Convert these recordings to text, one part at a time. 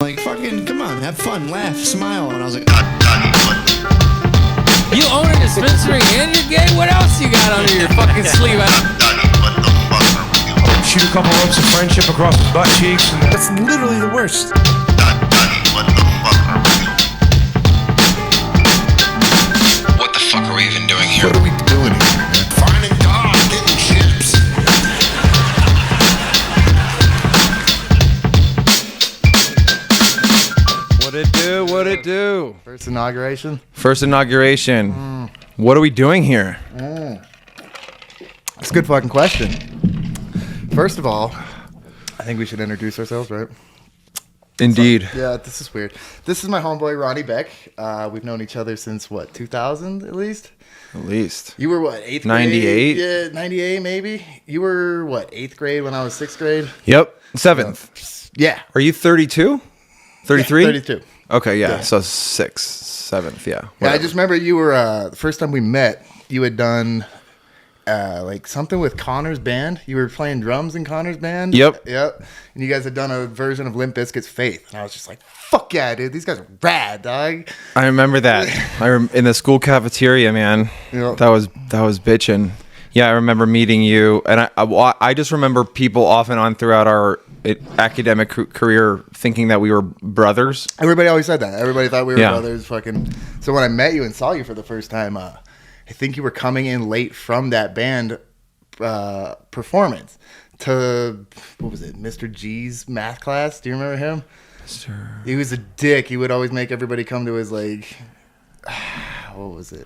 Like, fucking, come on, have fun, laugh, smile. And I was like, you own a dispensary and you're gay? What else you got under your fucking sleeve? Shoot a couple ropes of friendship across his butt cheeks. And that's literally the worst. What the fuck are we even doing here? What are we doing here, man? Finding God, getting chips. What it do? First inauguration. What are we doing here? That's a good fucking question. First of all, I think we should introduce ourselves, right? Indeed. Yeah, this is weird. This is my homeboy, Ronnie Beck. We've known each other since, 2000 at least? At least. You were what, 8th grade? 98? Yeah, 98 maybe. You were what, 8th grade when I was 6th grade? Yep. 7th. Yeah. Are you 32? 33? Yeah, 32. Okay, yeah. So 6th, 7th, yeah. Yeah, I Whatever. just remember you were, the first time we met, you had done something with Connor's band. You were playing drums in Connor's band. Yep. And you guys had done a version of Limp Bizkit's Faith. And I was just like, fuck yeah, dude. These guys are rad, dog. I remember that. In the school cafeteria, man. Yep. That was bitching. Yeah, I remember meeting you, and I just remember people off and on throughout our academic career thinking that we were brothers. Everybody always said that. Everybody thought we were Yeah. brothers. Fucking. So when I met you and saw you for the first time, I think you were coming in late from that band performance to, what was it, Mr. G's math class. Do you remember him? Sure. He was a dick. He would always make everybody come to his, like, what was it?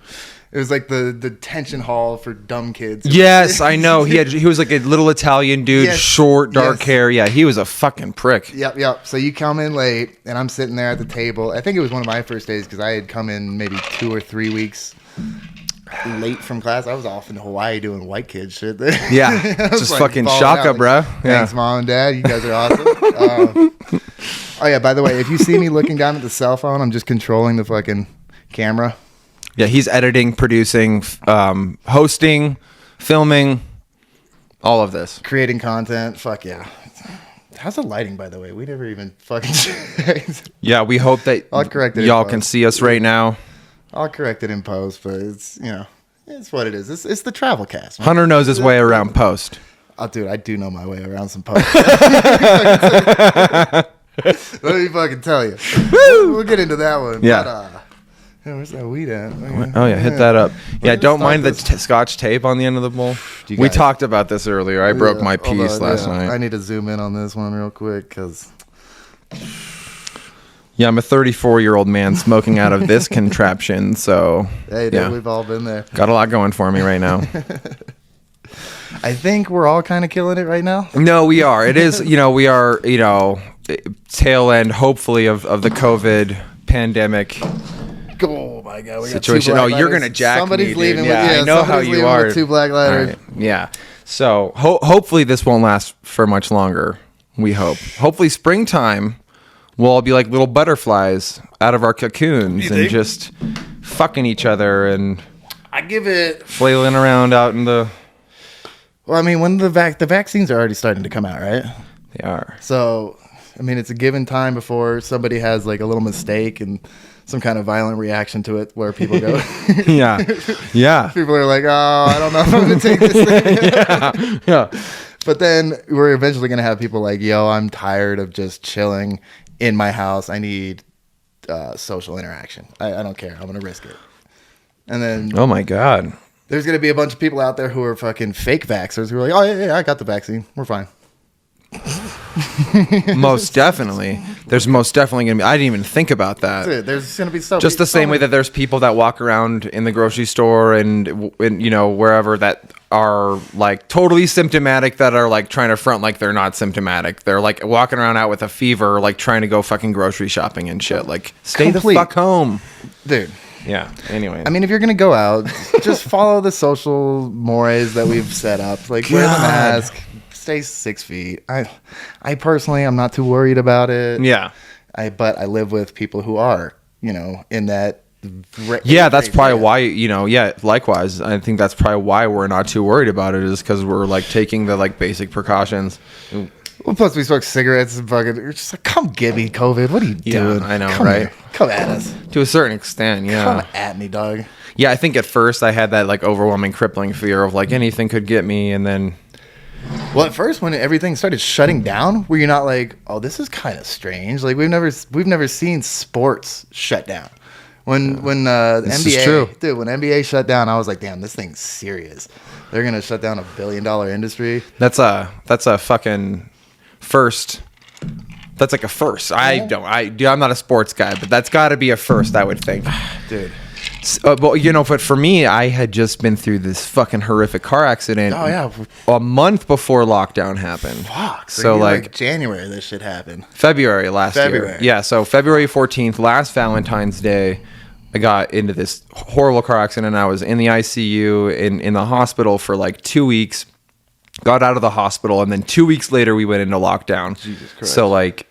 It was like the detention hall for dumb kids. Yes, I know. He was like a little Italian dude, Yes. short, dark Yes. hair. Yeah, he was a fucking prick. Yep. So you come in late, and I'm sitting there at the table. I think it was one of my first days because I had come in maybe 2 or 3 weeks late from class. I was off in Hawaii doing white kid shit there. Yeah, I was just like fucking falling shaka, out, bro. like, thanks, Mom and Dad. You guys are awesome. Oh, yeah, by the way, if you see me looking down at the cell phone, I'm just controlling the fucking camera. Yeah, he's editing, producing, hosting, filming, all of this. Creating content. Fuck yeah. How's the lighting, by the way? We never even fucking checked. Yeah, we hope that I'll correct it in y'all post. can see us right now. I'll correct it in post, but it's, it's what it is. It's the travel cast. Man. Hunter knows his way around post. Oh, dude, I do know my way around some post. Let me fucking tell you. We'll get into that one. Yeah. But, where's that weed at? Oh yeah, hit that up. Yeah, Let's don't start mind the this. scotch tape on the end of the bowl. You We guys- talked about this earlier. I broke my Hold piece on, last yeah. night. I need to zoom in on this one real quick because Yeah, I'm a 34-year-old man smoking out of this contraption, so hey, dude, yeah, we've all been there. got a lot going for me right now. I think we're all kind of killing it right now. No, we are. It is, we are, tail end, hopefully, of the COVID pandemic Oh my god, we got situation. 2 black Oh, you're lighters. going to jack Somebody's me, dude. leaving Yeah, with, I know how somebody's you leaving are. with 2 black lighters. All right, yeah. So hopefully this won't last for much longer. We hope. Hopefully springtime, we'll all be like little butterflies out of our cocoons and just fucking each other and I give it. flailing around out in the... Well, I mean, when the vaccines are already starting to come out, right? They are. So, I mean, it's a given time before somebody has like a little mistake and some kind of violent reaction to it where people go, Yeah. Yeah. people are like, oh, I don't know if I'm going to take this thing. Yeah. But then we're eventually going to have people like, yo, I'm tired of just chilling in my house. I need social interaction. I don't care. I'm going to risk it. And then Oh my God. there's going to be a bunch of people out there who are fucking fake vaxxers who are like, oh, yeah, I got the vaccine. We're fine. Most definitely. There's most definitely going to be... I didn't even think about that. That's it. There's going to be so Just the same way that there's people that walk around in the grocery store and wherever that are like totally symptomatic that are like trying to front like they're not symptomatic. They're like walking around out with a fever, like trying to go fucking grocery shopping and shit. Like stay Complete. the fuck home. Dude. Yeah. Anyway. I mean, if you're gonna go out, just follow the social mores that we've set up. Like wear the God. mask, stay 6 feet. I personally, I'm not too worried about it. yeah. But I live with people who are, in that. Yeah, that's probably why, likewise. I think that's probably why we're not too worried about it is because we're like taking the like basic precautions. Ooh, Well, plus we smoke cigarettes and fucking. We're just like, come get me, COVID. What are you doing? I know, come right? Here. Come at us. To a certain extent, yeah. Come at me, dog. Yeah, I think at first I had that like overwhelming, crippling fear of like anything could get me, and then Well, at first when everything started shutting down, were you not like, oh, this is kind of strange? Like we've never seen sports shut down. When This is NBA, true. dude, when NBA shut down, I was like, damn, this thing's serious. They're gonna shut down $1 billion industry. that's a fucking first. That's like a first. I'm not a sports guy, but that's got to be a first, I would think. Dude. Well, you know, but for me, I had just been through this fucking horrific car accident. Oh, yeah. A month before lockdown happened. Fuck. So like January, this shit happened. February last February. year. Yeah, so February 14th, last Valentine's Day, I got into this horrible car accident. I was in the ICU in the hospital for like 2 weeks. Got out of the hospital, and then 2 weeks later, we went into lockdown. Jesus Christ. So like,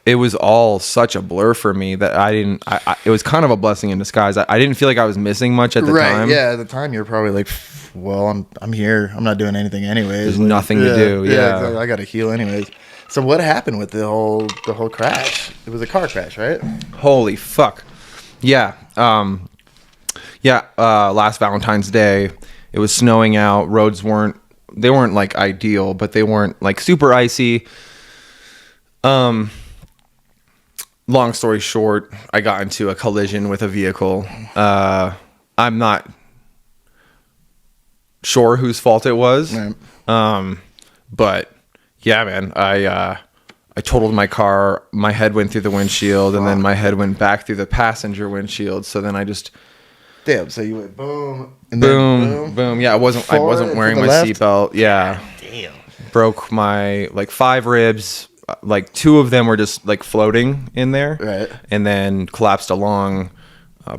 it was all such a blur for me that I didn't. It was kind of a blessing in disguise. I didn't feel like I was missing much at the time. Yeah, at the time you're probably like, well, I'm here. I'm not doing anything anyways. There's Like, nothing to do. Yeah. exactly. I got to heal anyways. So what happened with the whole crash? It was a car crash, right? Holy fuck. Yeah. Last Valentine's Day, it was snowing out. Roads weren't like ideal, but they weren't like super icy. Long story short, I got into a collision with a vehicle. I'm not sure whose fault it was. Right. But yeah, man, I totaled my car. My head went through the windshield, and then my head went back through the passenger windshield. So then I just Damn. So you went boom, and boom, then boom. Yeah, I wasn't Forward and wearing to my the left? seatbelt. Yeah, Damn. broke my like 5 ribs. Like 2 of them were just like floating in there, Right. And then collapsed along.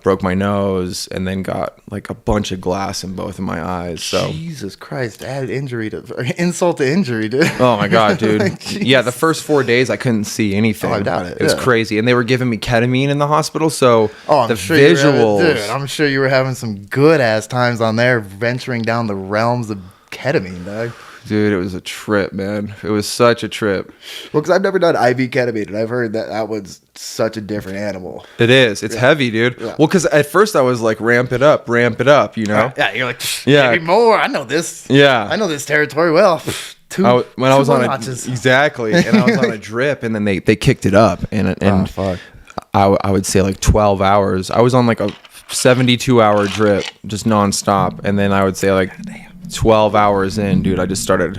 Broke my nose, and then got like a bunch of glass in both of my eyes. So Jesus Christ, added injury to insult to injury, dude. oh my god, dude. Like, Yeah, the first 4 days I couldn't see anything. Oh, I doubt it, It was yeah. crazy, and they were giving me ketamine in the hospital. So I'm the sure visuals, I'm sure you were having some good ass times on there, venturing down the realms of ketamine, dog. dude, it was a trip, man. It was such a trip. Well, because I've never done IV ketamine, and I've heard that was such a different animal. It is. It's heavy, dude. Yeah. Well, because at first I was like, ramp it up, you know? Yeah, you're like, Yeah. give me more. I know this. Yeah. I know this territory well. Two When I was more on notches. exactly, and I was on a drip, and then they kicked it up, and Oh, fuck. I would say like 12 hours. I was on like a 72-hour drip, just nonstop, and then I would say like 12 hours in, dude, I just started.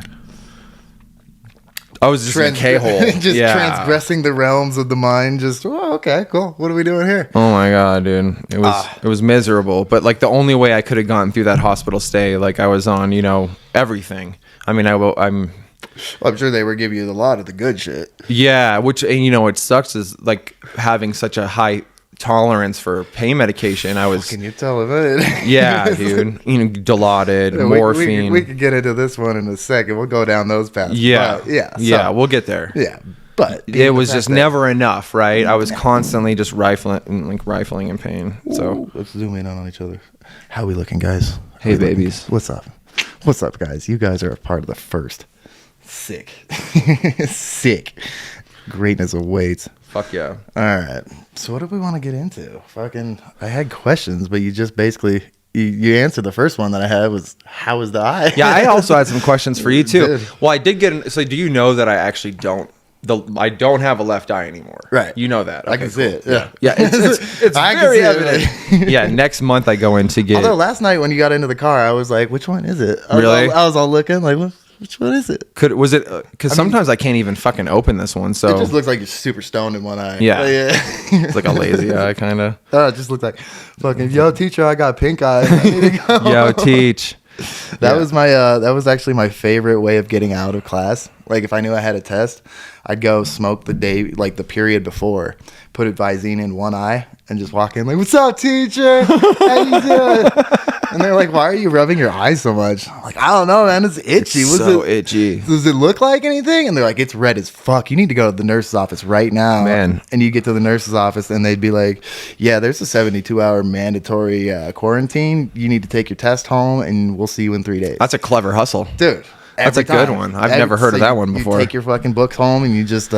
I was just in a K-hole. Just transgressing the realms of the mind. Just, oh, okay, cool. What are we doing here? Oh my god, dude, it was miserable. But like the only way I could have gotten through that hospital stay, like I was on, everything. I mean, I'm sure they were giving you a lot of the good shit. yeah, which and what sucks is like having such a high tolerance for pain medication. I was Can you tell if it? yeah, dude, Dilaudid, We- morphine. We could get into this one in a second. We'll go down those paths. yeah, But, yeah. yeah, so- we'll get there. yeah. But It was just never enough, right? I was constantly just rifling in pain. So let's zoom in on each other. How we looking, guys? Hey, How we looking? babies. What's up? What's up, guys? You guys are a part of the first. Sick. Sick. Greatness awaits. fuck yeah. All right. So what do we want to get into? I had questions, but you just basically you answered the first one that I had was how was the eye? Yeah, I also had some questions for you too. Dude. Well, I did get. So, do you know that I actually don't? I don't have a left eye anymore. Right. You know that. I can see it. Yeah. Yeah, it's I can very see it. evident. Yeah, next month I go in to get. Although last night when you got into the car, I was like, which one is it? Really? I was all looking like, which one is it? Was it? Because sometimes I can't even fucking open this one. So It just looks like you're super stoned in one eye. Yeah. It's it's like a lazy eye, kind of. it just looked like fucking yo teacher, I got pink eye. I need to go. Yo, teach. That was my that was actually my favorite way of getting out of class. Like if I knew I had a test, I'd go smoke the day, like the period before, put Visine in one eye and just walk in like, "What's up, teacher? How you doing?" And they're like, "Why are you rubbing your eyes so much?" I'm like, "I don't know, man. It's itchy. It's Was so it, itchy. Does it look like anything?" And they're like, "It's red as fuck. You need to go to the nurse's office right now." Man. And you get to the nurse's office and they'd be like, "Yeah, there's a 72-hour mandatory quarantine. You need to take your test home and we'll see you in 3 days." That's a clever hustle. Dude. That's a good one. I've never heard of that one before. You take your fucking books home and you just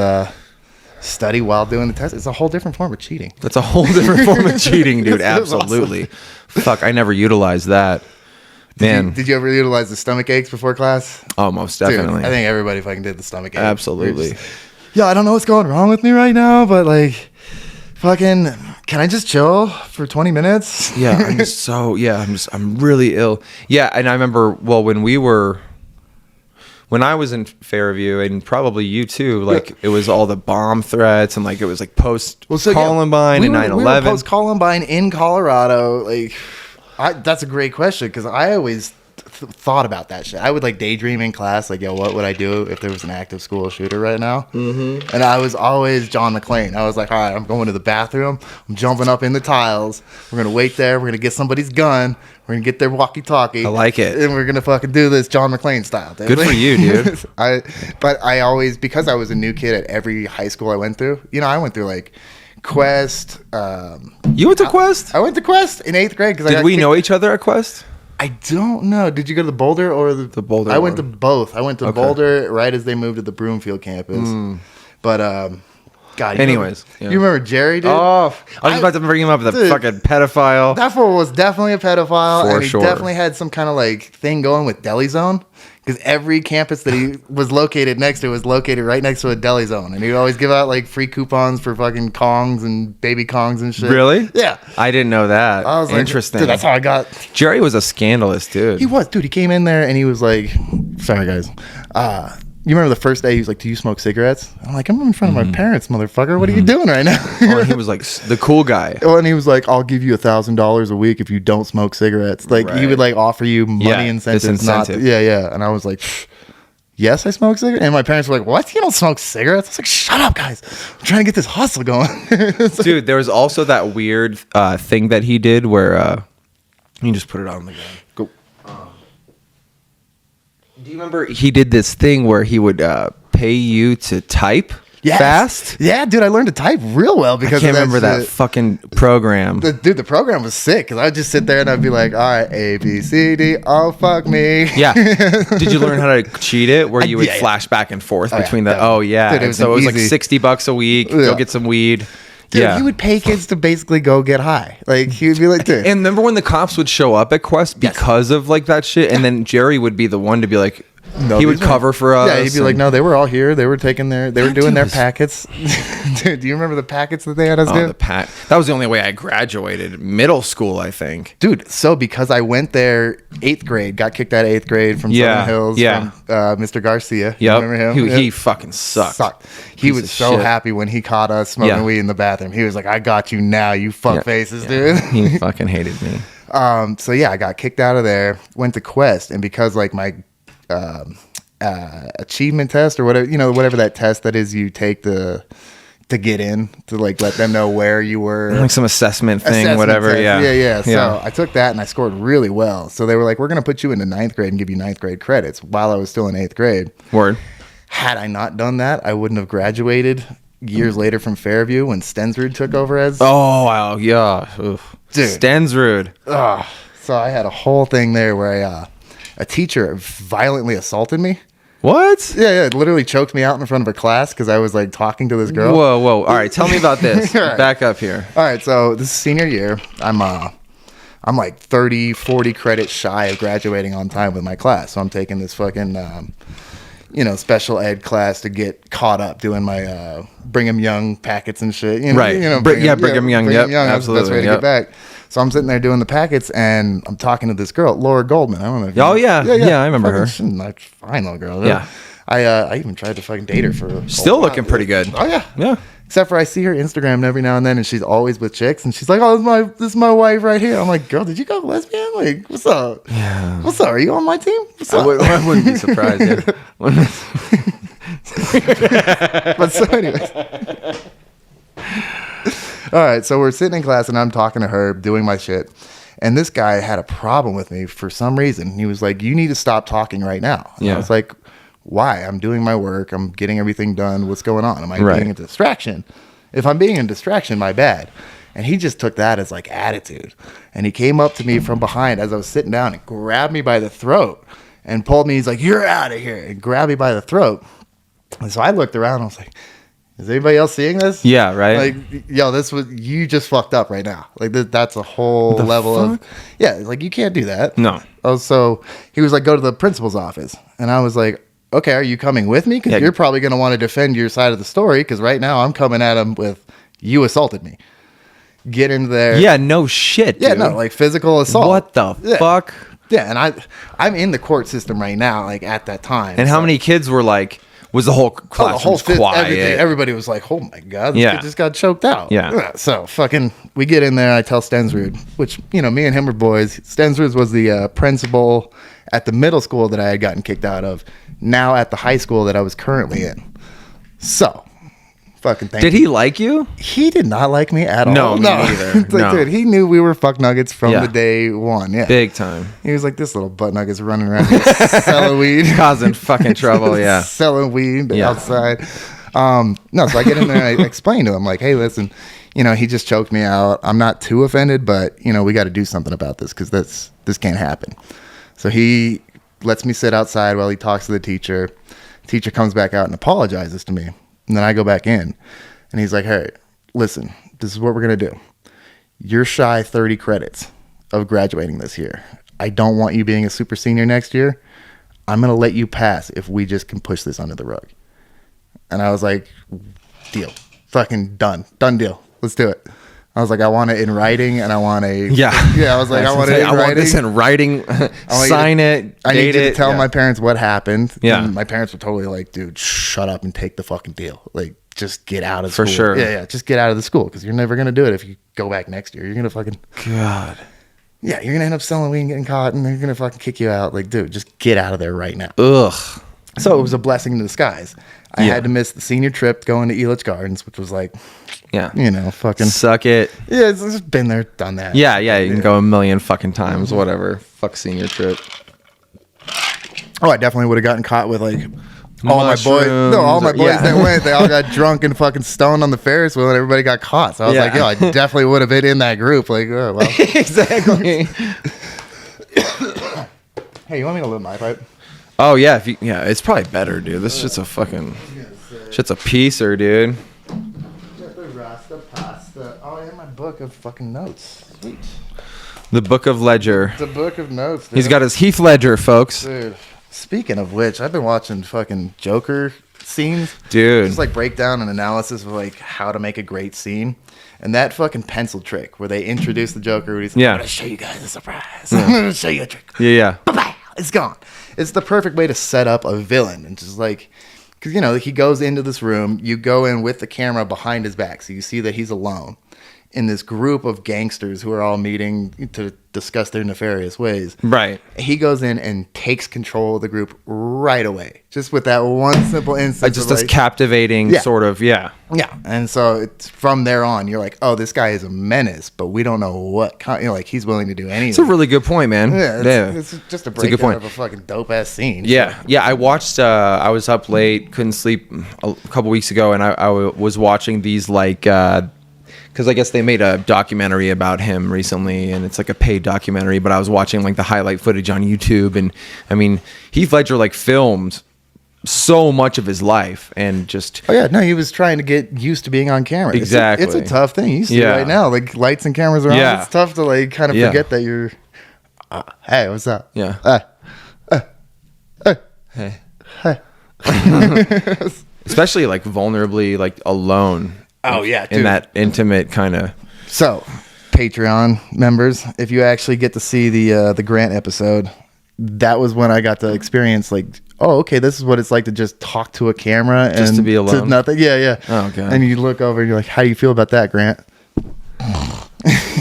study while doing the test. It's a whole different form of cheating. That's a whole different form of cheating, dude. Absolutely. Awesome. Fuck, I never utilized that. Man. Did you ever utilize the stomach aches before class? Oh, most definitely. Dude, I think everybody fucking did the stomach aches. Absolutely. I don't know what's going wrong with me right now, but like, fucking, can I just chill for 20 minutes? Yeah, I'm really ill. Yeah, and I remember, well, when I was in Fairview, and probably you too, like it was all the bomb threats and like it was like post Columbine and 9/11. We were post Columbine in Colorado. Like, that's a great question because I always thought about that shit. I would like daydream in class, like, yo, what would I do if there was an active school shooter right now? Mm-hmm. And I was always John McClane. I was like, all right, I'm going to the bathroom. I'm jumping up in the tiles. We're going to wait there. We're going to get somebody's gun. We're going to get their walkie-talkie. I like it. And we're going to fucking do this John McClane style. Dude. Good for you, dude. But I always, because I was a new kid at every high school I went through, I went through like Quest. You went to Quest? I went to Quest in 8th grade. Did we know each other at Quest? I don't know. Did you go to the Boulder or the Boulder? I went to both. I went to Boulder right as they moved to the Broomfield campus. But God. Anyways, you remember Jerry, dude? Oh, I was about to bring him up. The fucking pedophile. That fool was definitely a pedophile, For and he sure. definitely had some kind of like thing going with Deli Zone. Because every campus that he was located next to was located right next to a deli zone. And he'd always give out like free coupons for fucking Kongs and baby Kongs and shit. Really? Yeah. I didn't know that. I was Interesting. Like, dude, that's how I got. Jerry was a scandalous dude. He was. Dude, he came in there and he was like, sorry, guys. You remember the first day he was like, do you smoke cigarettes? I'm like, I'm in front of my parents, motherfucker. What are you doing right now? Oh, he was like the cool guy. Oh, and he was like, I'll give you $1,000 a week if you don't smoke cigarettes. Like, he would like offer you money incentives. Incentive. And I was like, yes, I smoke cigarettes. And my parents were like, what? You don't smoke cigarettes? I was like, shut up, guys. I'm trying to get this hustle going. Dude, there was also that weird thing that he did where you just put it on the ground. Go. Do you remember he did this thing where he would pay you to type fast? Yeah, dude, I learned to type real well because I can't remember that fucking program. The program was sick because I'd just sit there and I'd be like, all right, A, B, C, D, oh, fuck me. Yeah. Did you learn how to cheat it where you would flash back and forth between the, Dude, it was so it was like $60 a week. Go get some weed. Dude, he would pay kids to basically go get high. Like, he would be like, dude. And remember when the cops would show up at Quest because of like that shit? And then Jerry would be the one to be like, no, he would cover for us. Yeah, he'd be like, no, they were all here. They were taking their, they were doing their packets. Dude, do you remember the packets that they had us do? That was the only way I graduated middle school, I think. Dude, so because I went there 8th grade, got kicked out of 8th grade from Southern Hills from Mr. Garcia. Yeah, remember him? He fucking sucked. He was so happy when he caught us smoking weed in the bathroom. He was like, I got you now, you fuck faces, dude. He fucking hated me. So yeah, I got kicked out of there, went to Quest, and because like my achievement test or whatever, whatever that test that is you take to get in, to like let them know where you were, like some assessment thing, whatever. Test. Yeah. So I took that and I scored really well. So they were like, we're going to put you into 9th grade and give you 9th grade credits while I was still in 8th grade. Word. Had I not done that, I wouldn't have graduated years later from Fairview when Stensrud took over as. Oh, wow. Yeah. Oof. Dude. Stensrud. So I had a whole thing there where a teacher violently assaulted me. What? Yeah, literally choked me out in front of a class because I was like talking to this girl. Whoa. All right, tell me about this. Right. Back up here. All right, so this is senior year. I'm like 30, 40 credits shy of graduating on time with my class. So I'm taking this fucking, special ed class to get caught up doing my Brigham Young packets and shit. Brigham Young. Yep, That's the best way to get back. So I'm sitting there doing the packets, and I'm talking to this girl, Laura Goldman. I don't know if you know. Yeah, I remember her. Fine little girl. Yeah. I even tried to fucking date her for still looking pretty good. Oh, yeah. Yeah. Except for I see her Instagram every now and then, and she's always with chicks, and she's like, "Oh, this is my wife right here." I'm like, "Girl, did you go lesbian? Like, what's up? Yeah. What's up? Are you on my team? What's up?" I wouldn't be surprised. But so, anyways. All right, so we're sitting in class, and I'm talking to her, doing my shit, and this guy had a problem with me for some reason. He was like, "You need to stop talking right now." And I was like, why? I'm doing my work. I'm getting everything done. What's going on? Am I being a distraction? If I'm being a distraction, my bad. And he just took that as like attitude. And he came up to me from behind as I was sitting down and grabbed me by the throat and pulled me. He's like, "You're out of here," and grabbed me by the throat. And so I looked around. I was like, "Is anybody else seeing this?" Yeah, right. Like, yo, you just fucked up right now. Like that's a whole level of, yeah. Like you can't do that. No. Oh, so he was like, "Go to the principal's office," and I was like, "Okay, are you coming with me? Because you're probably going to want to defend your side of the story. Because right now I'm coming at him with you assaulted me." Get into there. Yeah, no shit, dude. Yeah, no, like physical assault. What the fuck? Yeah, and I'm in the court system right now, like at that time. And how many kids were like, was the whole classroom quiet? Everybody was like, "Oh my god, this kid just got choked out." Yeah. So fucking, we get in there. I tell Stensrud, which me and him were boys. Stensrud was the principal at the middle school that I had gotten kicked out of. Now at the high school that I was currently in. So. Fucking Did he like you? He did not like me at all. No, me neither. It's like, dude, he knew we were fuck nuggets from the day one. Yeah, big time. He was like, this little butt nuggets running around here selling weed, causing fucking trouble. Yeah, selling weed outside. No, so I get in there and I explain to him like, hey, listen, he just choked me out. I'm not too offended, but we got to do something about this because this can't happen. So he lets me sit outside while he talks to the teacher. Teacher comes back out and apologizes to me. And then I go back in and he's like, hey, listen, this is what we're going to do. You're shy 30 credits of graduating this year. I don't want you being a super senior next year. I'm going to let you pass if we just can push this under the rug. And I was like, deal. Fucking done. Done deal. Let's do it. I was like, I want it in writing and I want a... Yeah. I was like, I want it in writing. I want this in writing. Sign it. I need you to tell my parents what happened. Yeah. And my parents were totally like, dude, shut up and take the fucking deal. Like, just get out of school. For sure. Yeah. Just get out of the school because you're never going to do it if you go back next year. You're going to fucking... God. Yeah, you're going to end up selling weed and getting caught and they're going to fucking kick you out. Like, dude, just get out of there right now. Ugh. So it was a blessing in disguise. I had to miss the senior trip going to Elitch Gardens, which was like... Yeah. Fucking... Suck it. Yeah, it's just been there, done that. Yeah, you can go a million fucking times, whatever. Fuck senior trip. Oh, I definitely would have gotten caught with like all my boys. No, all my boys that went, they all got drunk and fucking stoned on the Ferris wheel and everybody got caught. So I was like, yo, I definitely would have been in that group. Like, oh, well. Exactly. Hey, you want me to light my pipe? Oh, yeah. It's probably better, dude. This shit's a fucking... Shit's a piecer, dude. Rasta pasta. Oh, and my book of fucking notes. Sweet. The Book of Ledger. The book of notes, dude. He's got his Heath Ledger, folks. Dude, speaking of which, I've been watching fucking Joker scenes. Dude. Just like breakdown and analysis of like how to make a great scene. And that fucking pencil trick where they introduce the Joker. Where he's like, I'm going to show you guys a surprise. I'm going to show you a trick. Yeah. Bye-bye. It's gone. It's the perfect way to set up a villain. And just like... Because, he goes into this room. You go in with the camera behind his back. So you see that he's alone in this group of gangsters who are all meeting to discuss their nefarious ways. Right. He goes in and takes control of the group right away. Just with that one simple instance. Just this captivating sort of, Yeah. And so it's from there on, you're like, oh, this guy is a menace, but we don't know what kind, like he's willing to do anything. It's a really good point, man. Yeah. It's just a breakdown of a fucking dope ass scene. Yeah. Yeah. I watched, I was up late, couldn't sleep a couple weeks ago, and I was watching these like, because I guess they made a documentary about him recently, and it's like a paid documentary, but I was watching like the highlight footage on YouTube, and I mean, Heath Ledger like filmed so much of his life and just... Oh yeah, no, he was trying to get used to being on camera. Exactly. It's a tough thing. You see right now, like lights and cameras are on. It's tough to like kind of forget that you're... hey, what's up? Yeah. Hey. Especially like vulnerably like alone. Oh yeah, dude. In that intimate kind of... So, Patreon members, if you actually get to see the Grant episode, that was when I got to experience like, oh, okay, this is what it's like to just talk to a camera and just to be alone. To nothing. Yeah. Oh god. And you look over and you're like, how do you feel about that, Grant?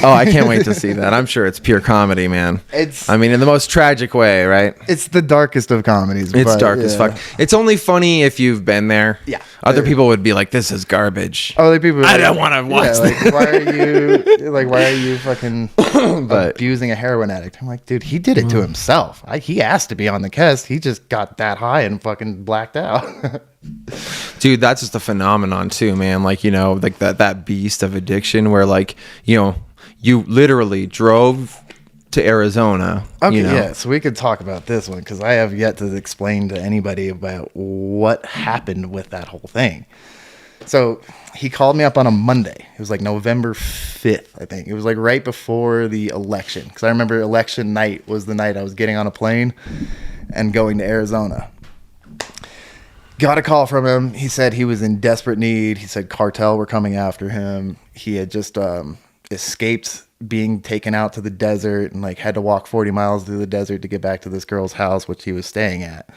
Oh, I can't wait to see that. I'm sure it's pure comedy, man. I mean, in the most tragic way, right? It's the darkest of comedies. It's dark as fuck. It's only funny if you've been there. Yeah. Other people would be like, "This is garbage." Oh, like people. I don't want to watch. Like, why are you fucking abusing a heroin addict? I'm like, dude, he did it to himself. He asked to be on the cast. He just got that high and fucking blacked out. Dude, that's just a phenomenon too, man. Like, like that beast of addiction where like, you literally drove to Arizona. Okay, you know? yeah. So we could talk about this one because I have yet to explain to anybody about what happened with that whole thing. So he called me up on a Monday. It was like November 5th, I think. It was like right before the election. Because I remember election night was the night I was getting on a plane and going to Arizona. Got a call from him. He said he was in desperate need. He said cartel were coming after him. He had just escaped being taken out to the desert and like had to walk 40 miles through the desert to get back to this girl's house, which he was staying at.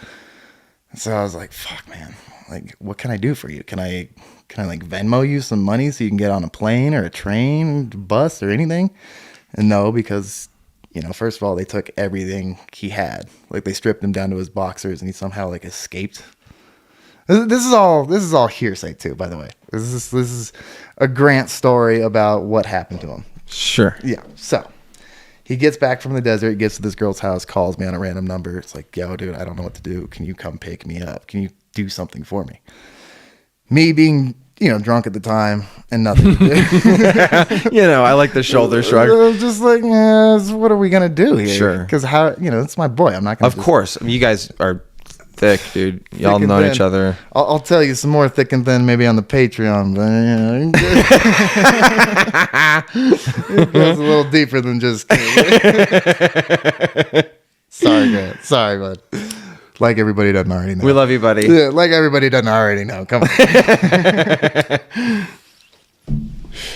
So I was like, fuck, man. Like, what can I do for you? Can I like Venmo you some money so you can get on a plane or a train, bus or anything? And no, because, you know, first of all, they took everything he had. Like they stripped him down to his boxers and he somehow like escaped. This is all hearsay too, by the way. This is a Grant story about what happened to him. Sure. Yeah. So he gets back from the desert, gets to this girl's house, calls me on a random number. It's like, yo, dude, I don't know what to do. Can you come pick me up? Can you do something for me? Me being, you know, drunk at the time and nothing to do. You know, I like the shoulder shrug. I was just like, what are we going to do here? Sure. Because how, you know, it's my boy. I'm not going to. Of course. I mean, you guys are thick, dude. Y'all and know thin. each other. I'll tell you some more thick and thin maybe on the Patreon, but it goes a little deeper than just. Sorry, Grant. Sorry, bud. Like everybody doesn't already know. We love you, buddy. Yeah, like everybody doesn't already know. Come on.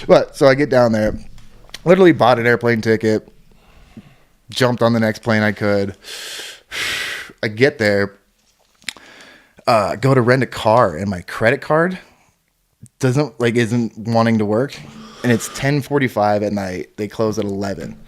But so I get down there, literally bought an airplane ticket, jumped on the next plane I could. I get there, go to rent a car, and my credit card isn't wanting to work, and it's 10:45 at night. They close at 11.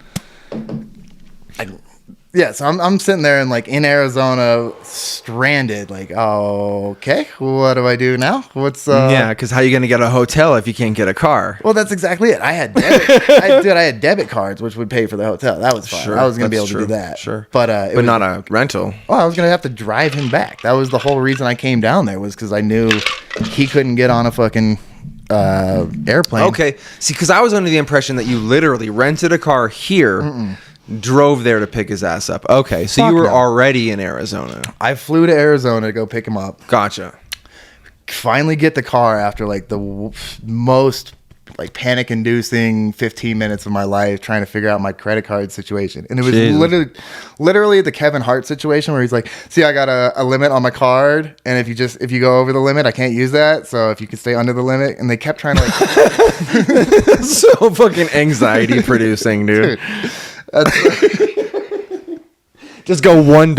So I'm sitting there and like in Arizona, stranded. Like, oh, okay, what do I do now? What's Yeah, because how you gonna get a hotel if you can't get a car? Well, that's exactly it. I had debit. I had debit cards, which would pay for the hotel. That was fine. Sure, I was gonna be that's able to do true. that. Sure, but not a rental. Oh, I was gonna have to drive him back. That was the whole reason I came down there, was because I knew he couldn't get on a fucking airplane. Okay, see, because I was under the impression that you literally rented a car here, drove there to pick his ass up. Okay, so Fuck you were no. already in Arizona. I flew to Arizona to go pick him up. Gotcha. Finally get the car after like the most like panic-inducing 15 minutes of my life trying to figure out my credit card situation. And it was Jesus. literally the Kevin Hart situation where he's like, see, I got a limit on my card, and if you go over the limit, I can't use that. So if you can stay under the limit. And they kept trying to like So fucking anxiety producing, dude. Just go $1.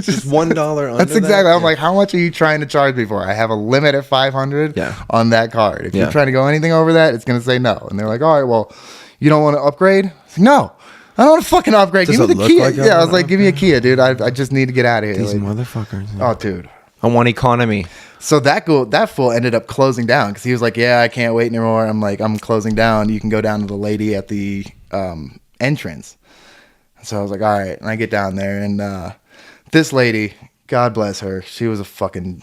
Just $1 under. That's exactly. that? I'm like, how much are you trying to charge me for? I have a limit at 500 on that card. If you're trying to go anything over that, it's going to say no. And they're like, all right, well, you don't want to upgrade? I was like, no, I don't want to fucking upgrade. Does give me it the look Kia. like I was like, give me a Kia, dude. I just need to get out of here. These Like, motherfuckers. oh, dude. I want economy. So that fool ended up closing down because he was like, yeah, I can't wait anymore. I'm like, I'm closing down. You can go down to the lady at the entrance. So I was like, all right. And I get down there, and this lady, God bless her, she was an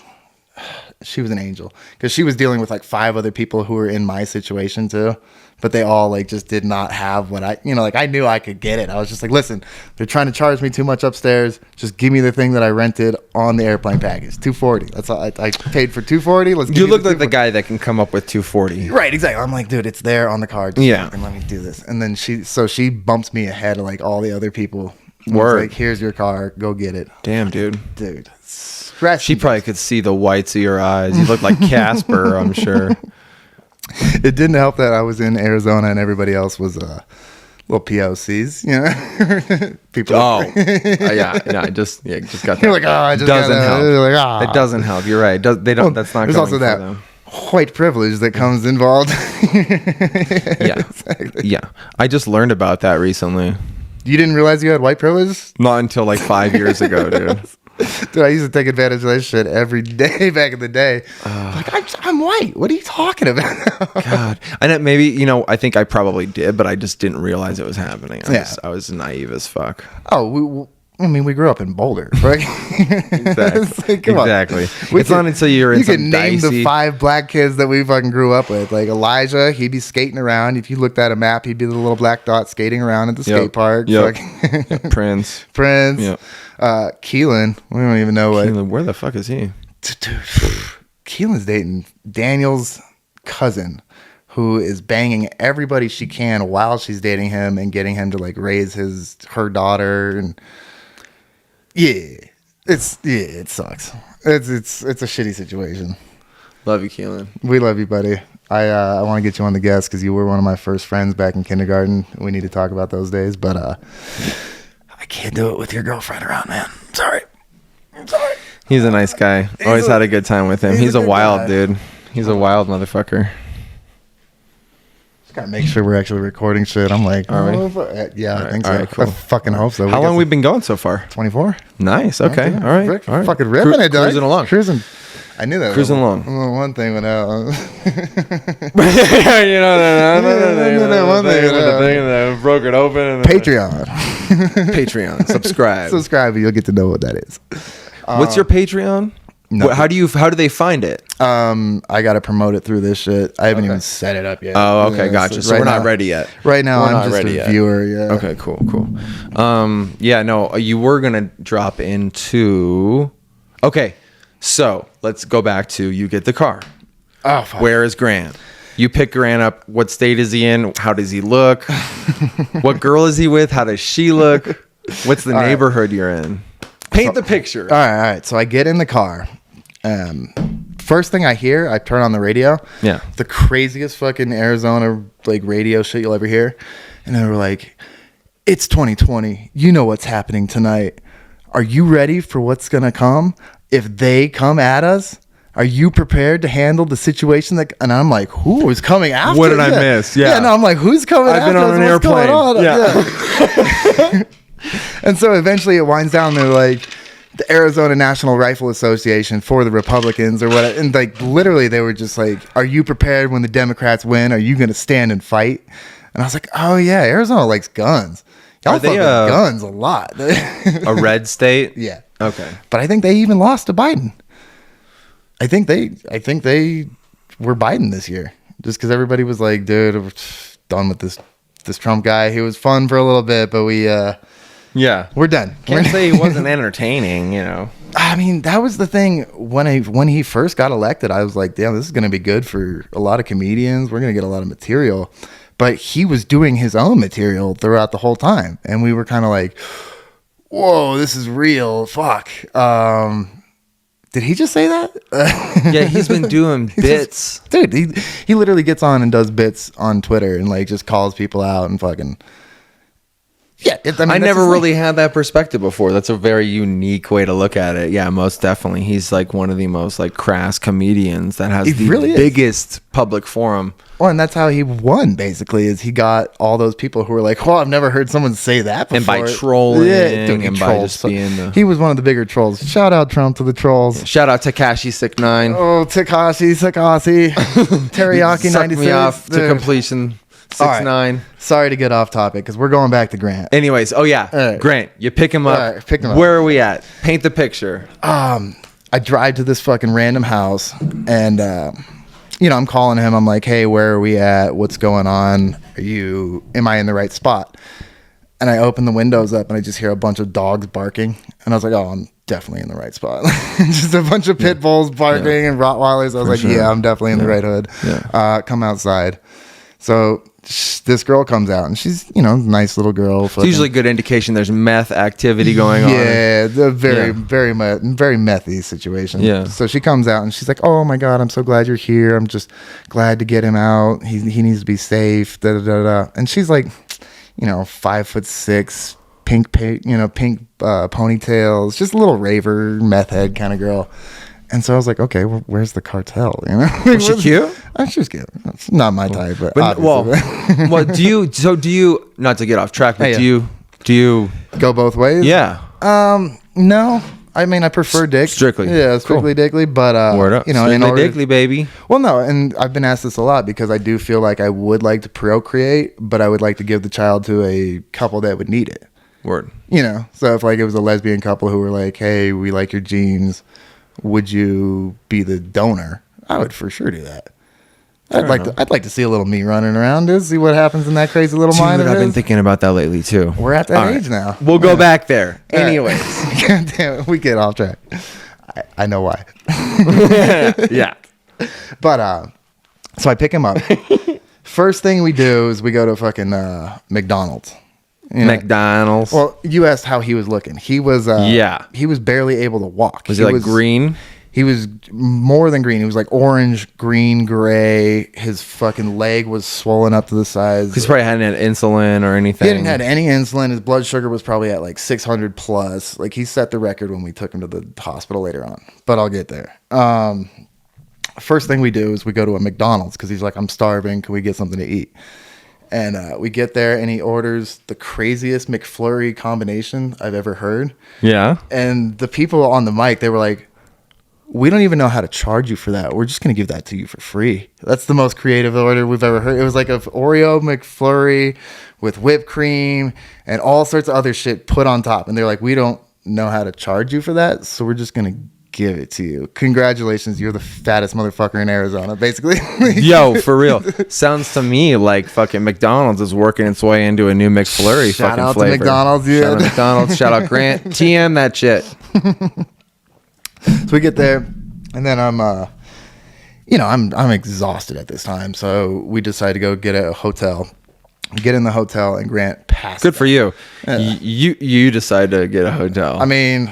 angel, because she was dealing with like 5 other people who were in my situation too, but they all like just did not have what I knew I could get it. I was just like, listen, they're trying to charge me too much upstairs. Just give me the thing that I rented on the airplane package, $240. That's all I paid for $240. Let's. You look like the guy that can come up with $240. Right, exactly. I'm like, dude, it's there on the card. Just Yeah. fucking let me do this. And then she bumped me ahead of like all the other people. Word. Like, here's your car. Go get it. Damn, dude. Dude. Stress. She probably could see the whites of your eyes. You look like Casper, I'm sure. It didn't help that I was in Arizona and everybody else was little POCs, you know? People. Oh, yeah. I just got that. You're like, oh, I just doesn't help. Like, oh. It doesn't help. You're right. They don't. That's not. There's going also for that them. white privilege that comes involved. Yeah. Exactly. Yeah. I just learned about that recently. You didn't realize you had white privilege? Not until like 5 years ago, dude. Dude, I used to take advantage of that shit every day back in the day. Like, I'm white. What are you talking about? God. And maybe, I think I probably did, but I just didn't realize it was happening. I was naive as fuck. Oh, I mean, we grew up in Boulder, right? It's like, come on. It's not until you're in you some can name dicey... the 5 black kids that we fucking grew up with. Like Elijah, he'd be skating around. If you looked at a map, he'd be the little black dot skating around at the skate park. Yep. Prince. Yep. Keelan, we don't even know what. Keelan, where the fuck is he? Keelan's dating Daniel's cousin, who is banging everybody she can while she's dating him and getting him to like raise her daughter. And it sucks. It's a shitty situation. Love you, Keelan. We love you, buddy. I want to get you on the guest because you were one of my first friends back in kindergarten. We need to talk about those days, but I can't do it with your girlfriend around, man. I'm sorry. He's a nice guy. Always had a good time with him. He's a wild guy. Dude. He's a wild motherfucker. Just gotta make sure we're actually recording shit. I'm like, are we? Yeah, I think so. All right, cool. I fucking hope so. How long we been going so far? 24. Nice. Okay. All right. Fucking ripping it, dog. Cruising along. I knew that. Cruising along. One thing went out. One thing that broke it open. And Patreon. Subscribe. And you'll get to know what that is. What's your Patreon? How do they find it? I gotta promote it through this shit. I haven't even set it up yet. Oh, okay, gotcha. So we're not ready yet. Right now, I'm just a viewer. Yeah. Okay, cool. Yeah, no, you were gonna drop into. Okay, so let's go back to you get the car. Oh, fuck. Where is Grant? You pick Grant up. What state is he in? How does he look? What girl is he with? How does she look? What's the neighborhood you're in? Paint the picture. All right. So I get in the car. First thing I hear, I turn on the radio. Yeah. The craziest fucking Arizona like radio shit you'll ever hear. And they were like, it's 2020. You know what's happening tonight. Are you ready for what's going to come? If they come at us, are you prepared to handle the situation? And I'm like, who is coming after? What did I miss? Yeah. No, I'm like, who's coming after? I've been on an airplane. Yeah. And so eventually it winds down. They're like, the Arizona National Rifle Association for the Republicans or what. And like literally they were just like, are you prepared when the Democrats win? Are you going to stand and fight? And I was like, oh yeah, Arizona likes guns. Y'all fuck with guns a lot. A red state? Yeah. Okay. But I think they even lost to Biden. I think they were Biden this year. Just because everybody was like, dude, we're done with this Trump guy. He was fun for a little bit, but we're done. Can't say he wasn't entertaining, you know. I mean, that was the thing when he first got elected. I was like, damn, this is going to be good for a lot of comedians. We're going to get a lot of material. But he was doing his own material throughout the whole time. And we were kind of like, whoa, this is real. Fuck. Did he just say that? Yeah, he's been doing bits. Dude, he literally gets on and does bits on Twitter and like just calls people out and fucking... Yeah, I never really had that perspective before. That's a very unique way to look at it. Yeah, most definitely. He's like one of the most like crass comedians that has the biggest public forum. Well, and that's how he won, basically, is he got all those people who were like, well, I've never heard someone say that before. And by trolling and by just being he was one of the bigger trolls. Shout out Trump to the trolls. Yeah, shout out Tekashi 6ix9ine. Oh, Tekashi. Teriyaki 96. Sucked me off to completion. 6ix9ine. Right. Sorry to get off topic because we're going back to Grant. Anyways, right. Grant, you pick him up. Pick him up. Where are we at? Paint the picture. I drive to this fucking random house and I'm calling him. I'm like, hey, where are we at? What's going on? Am I in the right spot? And I open the windows up and I just hear a bunch of dogs barking. And I was like, oh, I'm definitely in the right spot. Just a bunch of pit bulls barking and Rottweilers. I was like, yeah, I'm definitely in the right hood. Yeah. Come outside. So this girl comes out and she's, nice little girl. It's usually a good indication there's meth activity going on. Yeah, very methy situation. Yeah. So she comes out and she's like, oh my God, I'm so glad you're here. I'm just glad to get him out. He needs to be safe. Da, da, da, da. And she's like, 5'6", pink ponytails, just a little raver, meth head kind of girl. And so I was like, okay, well, where's the cartel? Was she cute? She was cute. It's not my type, but do you? Not to get off track, but do you go both ways? Yeah. No. I mean, I prefer dick. Strictly. Yeah, strictly dickly. But word up. Strictly dickly, baby. Well, no, and I've been asked this a lot because I do feel like I would like to procreate, but I would like to give the child to a couple that would need it. Word. You know, so if like it was a lesbian couple who were like, hey, we like your jeans, would you be the donor? I would for sure do that. I'd like to see a little me running around, dude, see what happens in that crazy little mind of I've been his. thinking about that lately too. We're at that All right. age now. We'll go back there. All right. Anyways. God damn it, we get off track. I know why. Yeah. But so I pick him up. First thing we do is we go to fucking McDonald's. You know? McDonald's. Well, you asked how he was looking. He was he was barely able to walk. Was he like green? He was more than green. He was like orange, green, gray. His fucking leg was swollen up to the size. He's probably hadn't had insulin or anything. He hadn't had any insulin. His blood sugar was probably at like 600 plus. Like he set the record when we took him to the hospital later on. But I'll get there. First thing we do is we go to a McDonald's because he's like, I'm starving. Can we get something to eat? And we get there and he orders the craziest McFlurry combination I've ever heard. Yeah. And the people on the mic, they were like, we don't even know how to charge you for that. We're just going to give that to you for free. That's the most creative order we've ever heard. It was like a Oreo McFlurry with whipped cream and all sorts of other shit put on top. And they're like, we don't know how to charge you for that, so we're just going to give it to you. Congratulations, you're the fattest motherfucker in Arizona, basically. Yo, for real. Sounds to me like fucking McDonald's is working its way into a new McFlurry Shout fucking out flavor. to McDonald's, dude. Shout out to McDonald's. Shout out Grant. TM that shit. So we get there, and then I'm exhausted at this time, so we decide to go get a hotel. We get in the hotel, and Grant passed. Good for you. Yeah. You decide to get a hotel. I mean,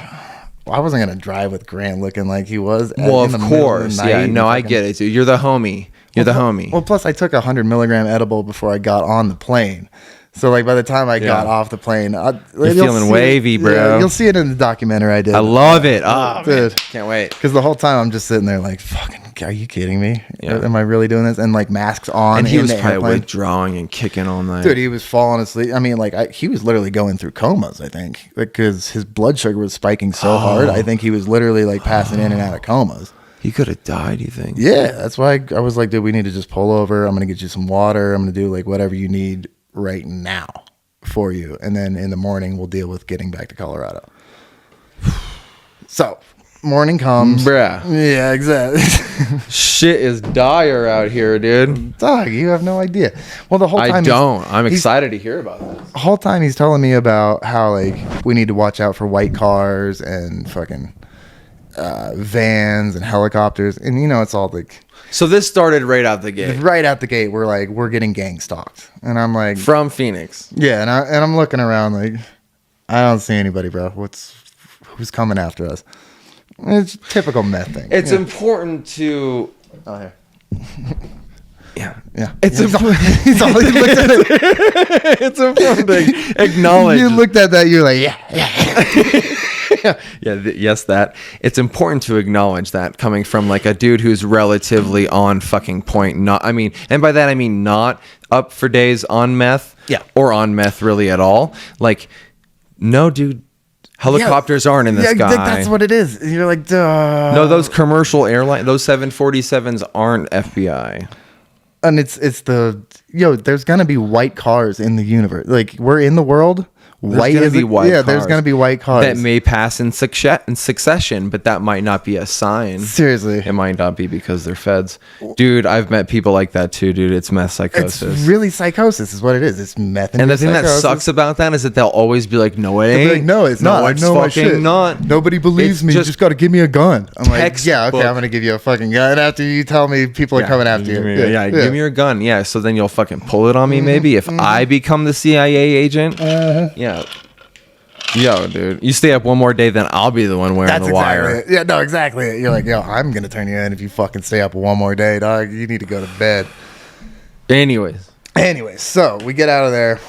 I wasn't gonna drive with Grant looking like he was. well, in the of middle course. the night Yeah, and no, I fucking- get it, dude. You're the homie. You're the homie. Well, plus I took a 100 milligram edible before I got on the plane. So like by the time I got off the plane, you're feeling wavy, bro. Yeah, you'll see it in the documentary I did. I love it. Oh, man. Dude. Can't wait. Because the whole time I'm just sitting there like, fucking, are you kidding me? Yeah. Am I really doing this? And like masks on. And he in was the probably airplane. withdrawing and kicking all night. Dude, he was falling asleep. I mean, like he was literally going through comas. I think because his blood sugar was spiking so hard. I think he was literally like passing in and out of comas. He could have died, you think? Yeah, that's why I was like, dude, we need to just pull over. I'm gonna get you some water. I'm gonna do like whatever you need right now for you, and then in the morning we'll deal with getting back to Colorado. So morning comes, Bruh. Yeah, exactly. Shit is dire out here, dude. Dog, you have no idea. Well, the whole time I don't. I'm he's- excited to hear about this. The whole time he's telling me about how like we need to watch out for white cars and fucking vans and helicopters, and you know it's all like So this started right out the gate. right out the gate. We're getting gang stalked, and I'm like, From Phoenix. yeah, and I'm looking around like I don't see anybody, bro. Who's coming after us? It's a typical meth thing. It's yeah. important to... Oh, here. Yeah. Yeah, It's he important. He's all, he looked at it. It's important to acknowledge. You looked at that. You're like, yeah. Yes, that. It's important to acknowledge that coming from like a dude who's relatively on fucking point. And by that I mean not up for days on meth. Yeah. Or on meth really at all. Like, no, dude. Helicopters aren't in the sky. That's what it is. You're like, duh. No, those commercial airline, those 747s aren't FBI. And it's there's gonna be white cars in the universe. Like we're in the world. There's gonna be white there's cars gonna be white cars that may pass in succession, but that might not be a sign. Seriously, It might not be because they're feds. Dude, I've met people like that too, dude. It's meth it's psychosis. really psychosis is what it is. It's meth And the thing that psychosis. sucks about that is that they'll always be like, no, it They'll ain't. be like, no, it's not. I It's know my fucking shit. not. Nobody believes It's me. You just just got to give me a gun. I'm like, yeah, okay, textbook. I'm gonna give you a fucking gun. And after you tell me people are coming after you, Give me your gun. Yeah, so then you'll fucking pull it on me maybe if I become the CIA agent. Yeah. Yo, dude, you stay up one more day, then I'll be the one wearing That's the exactly wire. it. Yeah, no, exactly. It. You're like, yo, I'm gonna turn you in if you fucking stay up one more day, dog. You need to go to bed. Anyways. Anyway, so we get out of there.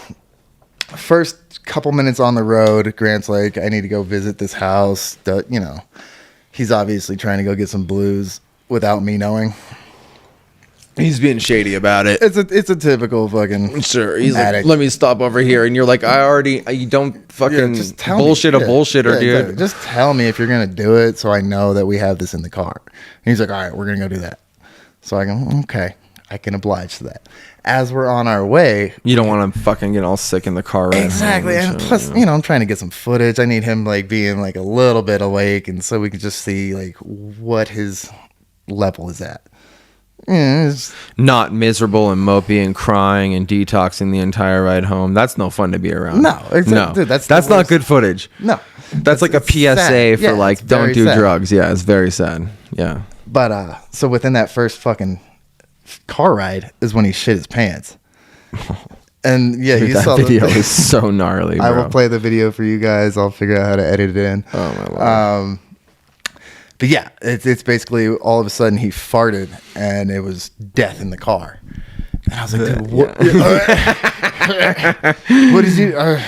First couple minutes on the road, Grant's like, I need to go visit this house. You know, he's obviously trying to go get some blues without me knowing. He's being shady about it. It's a typical fucking Sure. He's addict. like, let me stop over here. And you're like, you don't fucking just tell me. bullshit a Yeah. bullshitter, Yeah, dude. exactly. Just tell me if you're gonna do it, so I know that we have this in the car. And he's like, all right, we're gonna go do that. So I go, okay, I can oblige to that. as we're on our way. You don't want to fucking get all sick in the car right Exactly. And plus, I'm trying to get some footage. I need him like being like a little bit awake, and so we can just see like what his level is at. Yeah, not miserable and mopey and crying and detoxing the entire ride home. That's no fun to be around. No, exactly. No, Dude, that's not good footage. No, that's like a PSA sad. for Yeah, like it's don't very do sad. drugs. Yeah, it's very sad. Yeah. But so within that first fucking car ride is when he shit his pants. And yeah, Dude, you that saw video the is so gnarly. Bro. I will play the video for you guys. I'll figure out how to edit it in. Oh my lord. But yeah, it's basically all of a sudden he farted and it was death in the car. And I was like, dude, what? What did you? I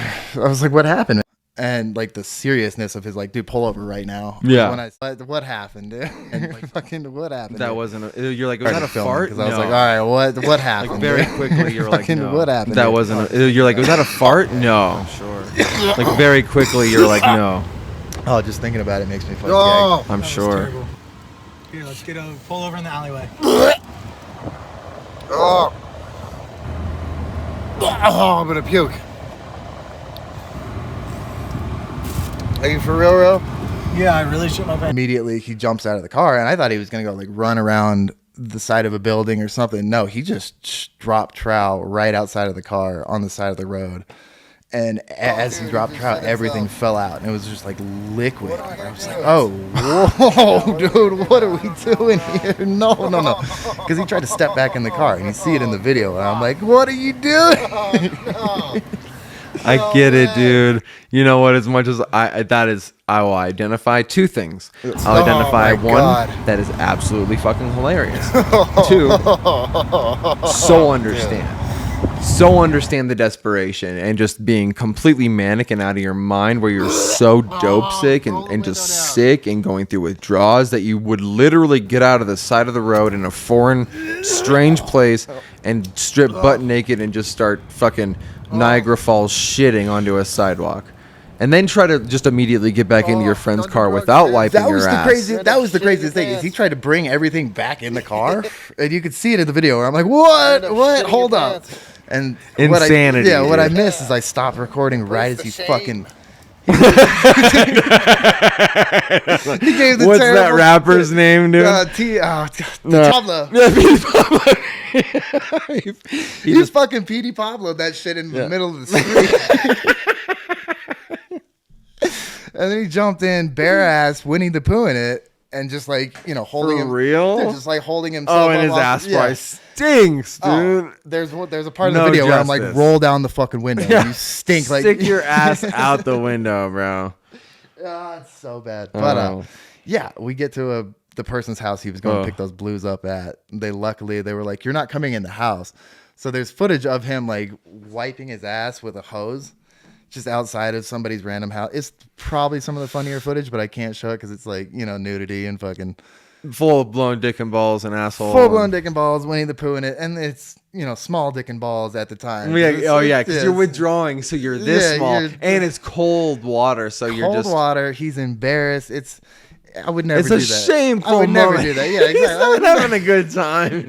was like, what happened? And like the seriousness of his like, dude, pull over right now. Yeah. When what happened, dude? And like, fucking, what happened? That dude? wasn't. You're like, was that a fart? Because I was like, all right, what happened? Like very dude? quickly, you're like, Fucking, no. what happened? That dude? wasn't. You're like, was that a fart? No. Sure. Like very quickly, you're like, no. Oh, just thinking about it makes me fucking gag. I'm sure. Here, let's get over. Pull over in the alleyway. Oh, I'm gonna puke. Are you for real? Yeah, I really shit my pants. Immediately, he jumps out of the car, and I thought he was gonna go like run around the side of a building or something. No, he just dropped trowel right outside of the car on the side of the road. And as he dropped trowel, everything fell out, and it was just like liquid. I was like, "Oh, whoa, dude, what are we doing here? No, because he tried to step back in the car, and you see it in the video, and I'm like, "What are you doing?" I get it, dude. You know what? As much as I will identify two things. I'll identify my one, God. that is absolutely fucking hilarious. Two, so understand the desperation and just being completely manic and out of your mind, where you're so dope sick and just sick and going through withdrawals that you would literally get out of the side of the road in a foreign, strange place and strip butt naked and just start fucking Niagara Falls shitting onto a sidewalk. And then try to just immediately get back into your friend's car without wiping your ass. That was the craziest thing. Is he tried to bring everything back in the car, and you could see it in the video. And I'm like, what? Hold up. And Insanity. What I missed is I stopped recording right as he fucking. He gave the What's that terrible- rapper's name, dude? Pablo. Yeah, Pablo. He just fucking Petey Pablo that shit in the middle of the street. And then he jumped in bare ass, Winnie the Pooh in it, and just like, holding him. Real? Dude, just like holding himself. Oh, and his up ass off- probably stinks, dude. Oh, there's a part of the No video where I'm like, justice. roll down the fucking window. You stink like. Stick your ass out the window, bro. It's so bad. But yeah, we get to the person's house he was going to pick those blues up at. They were like, you're not coming in the house. So there's footage of him like wiping his ass with a hose just outside of somebody's random house. It's probably some of the funnier footage, but I can't show it because it's like, nudity and fucking Full blown dick and balls and asshole. full blown dick and balls, Winnie the Pooh in it. And it's, small dick and balls at the time. Yeah, It's oh like yeah, because this. you're withdrawing, so you're this Yeah, small, you're- and it's cold water, so you're Cold just. water. He's embarrassed. I would never It's do a that. shameful I would never moment. do that. Yeah, exactly. He's not having a good time.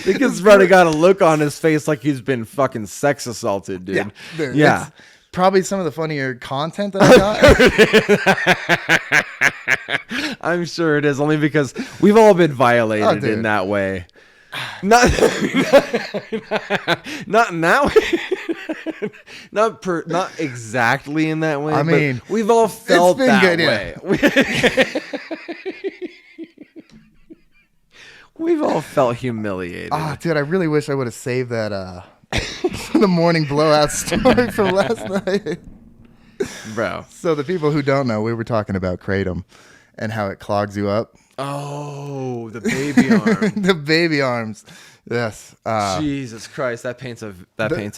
The kid's probably got a look on his face like he's been fucking sex assaulted, dude. Dude, Yeah. it's probably some of the funnier content that I got. I'm sure it is, only because we've all been violated dude. in that way. Not not in that way. Not exactly in that way. I mean, but we've all felt been that good, way. We've all felt humiliated. Dude, I really wish I would have saved that the morning blowout story from last night. Bro. So the people who don't know, we were talking about kratom and how it clogs you up. Oh, the baby arm. The baby arms. Yes. Jesus Christ, that paints a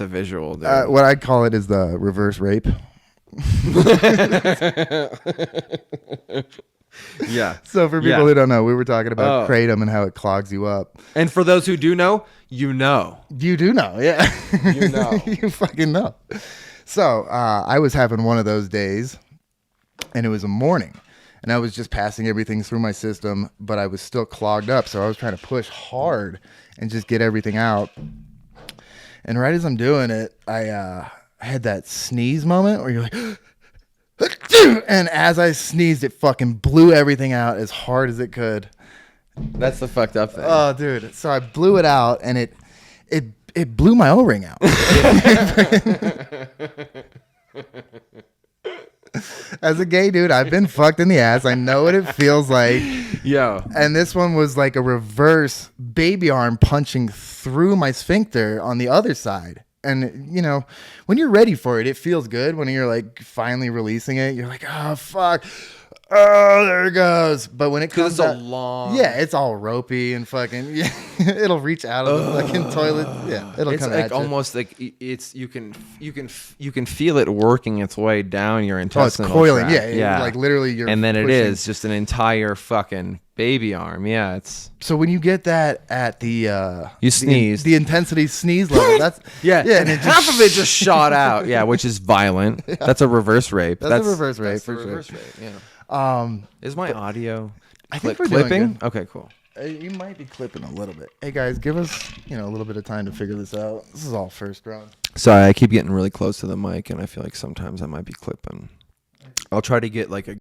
visual, dude. What I call it is the reverse rape. Yeah. So for people Yeah. who don't know, we were talking about kratom and how it clogs you up. And for those who do know, you know. You do know, yeah. You know. You fucking know. So I was having one of those days, and it was a morning. and I was just passing everything through my system, but I was still clogged up. So I was trying to push hard and just get everything out. And right as I'm doing it, I had that sneeze moment where you're like, and as I sneezed, it fucking blew everything out as hard as it could. That's the fucked up thing. Oh, dude. So I blew it out, and it blew my O-ring out. As a gay dude, I've been fucked in the ass. I know what it feels like. Yo. And this one was like a reverse baby arm punching through my sphincter on the other side. And, you know, when you're ready for it, it feels good. When you're like finally releasing it, you're like, oh, fuck. Oh, there it goes. But when it comes out, yeah, it's all ropey and fucking, yeah, it'll reach out of the fucking toilet. Yeah, it'll it's come like at you. almost like it's you can feel it working its way down your intestinal coiling. tract. Yeah, like literally you're and then pushing. it is just an entire fucking baby arm. Yeah, it's So when you get that at the You sneeze. the intensity sneeze level, that's yeah, and and half of it just shot out. Yeah, which is violent. That's a reverse rape. That's a reverse rape that's for a sure. reverse rape. Yeah. Is Is my audio I think we're doing clipping? good. Okay, cool. You might be clipping a little bit. Hey guys, give us a little bit of time to figure this out. This is all first round. Sorry, I keep getting really close to the mic, and I feel like sometimes I might be clipping. I'll try to get like a